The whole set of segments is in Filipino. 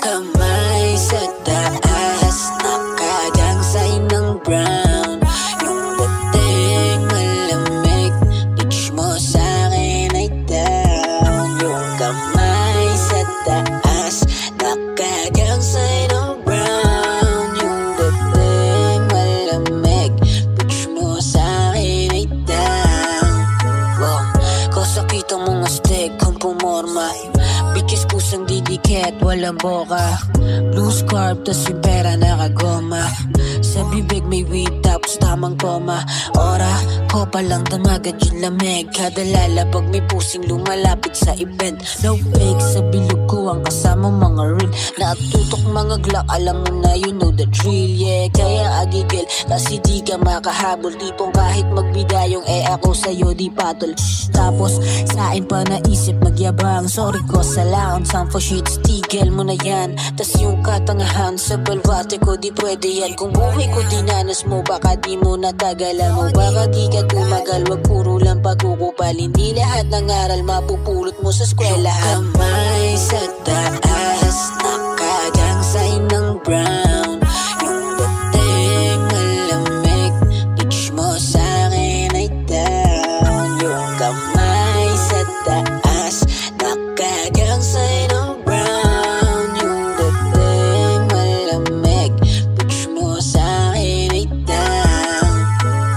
kamay sa taas, nakadangsay ng brown. Yung dating malamig, touch mo sa'kin ay down. Yung kamay sa taas, nakadangsay ng brown. Yung dating malamig, touch mo sa'kin ay down. Wow, kasakit ang mga stick kung pumorma. Bitches pusang didikit, walang boka. Blue scarf, tas yung pera nakagoma. Sa bibig may weed, tapos tamang koma. Ora, ko palang damagad yung lamig. Kada lalabag may pusing lumalapit sa event. No fake, sa bilog ko ang kasama mga real. Natutok mga glock, alam mo na you know the drill. Yeah, kaya agigil, kasi di ka makahabol. Tipong kahit magbigayong ako sa'yo di patol. Tapos sain pa naisip magyabang. Sorry ko sa laon, some for shit, tigil mo na yan. Tas yung katangahan sa balwate ko di pwede yan. Kung buhay ko dinanas mo, baka di mo natagalan mo. Baka di ka tumagal, wag puro lang pagkukupal. Hindi lahat ng aral mapupulot mo sa eskwelahan. Yung kamay sa taas, nakadangsay ng brown. Yung dating malamig, touch mo sa'kin ay down. Yung kamay sa taas, nakadangsay ng brown. Yung dating malamig, touch mo sa'kin ay down.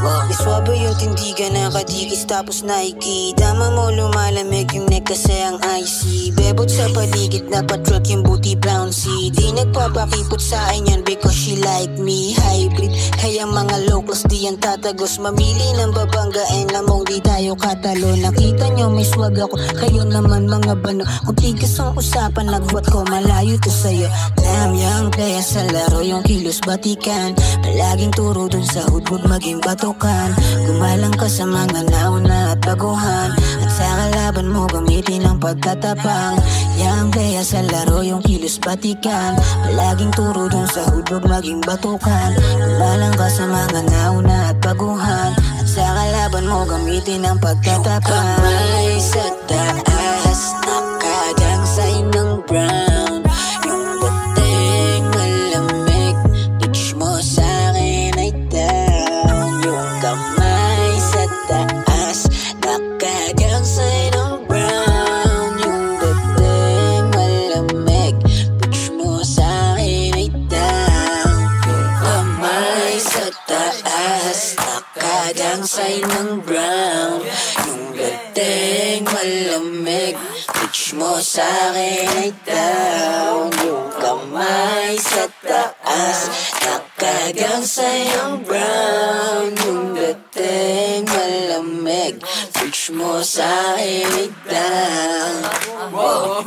Wow, iswabe yung tindigan nakadikis tapos Nike. Dama mo lumalamig yung neck kasi ang icy. Bebot sa paligid na patrek yung booty bouncy. Di nagpapakipot sa akin yan because she like me. Hybrid, kaya mga locals di yan tatagos. Mamili ng babanggain lamang di tayo katalo. Nakita nyo may swag ako, kayo naman mga bano. Kung tigas ang usapan, nagbuat ko malayo to sa'yo. Damn young player sa laro, yung kilos batikan. Palaging turo dun sa hood, huwag maging batukan. Gumalang ka sa mga nauna at baguhan. At sa kalaban mo gamitin ang pagtatapang. Young player sa laro, yung kilos batikan. Palaging turo dun sa hood, huwag maging batukan. Gumalang ka sa mga nauna at baguhan. At sa kalaban mo gamitin ang pagtatapang. Kamay sa taas, nakadangsay ng brown. Yung dating malamig, touch mo sa'kin ay down. Yung kamay sa taas, nakadangsay ng brown. Yung dating malamig, touch mo sa'kin ay down. Yung kamay sa taas, nakadangsay ng brown. Yung dating malamig, touch mo sa'kin ay down. Yung kamay sa taas, nakadangsay ng brown. Yung dating malamig, touch mo sa'kin ay down. Wow!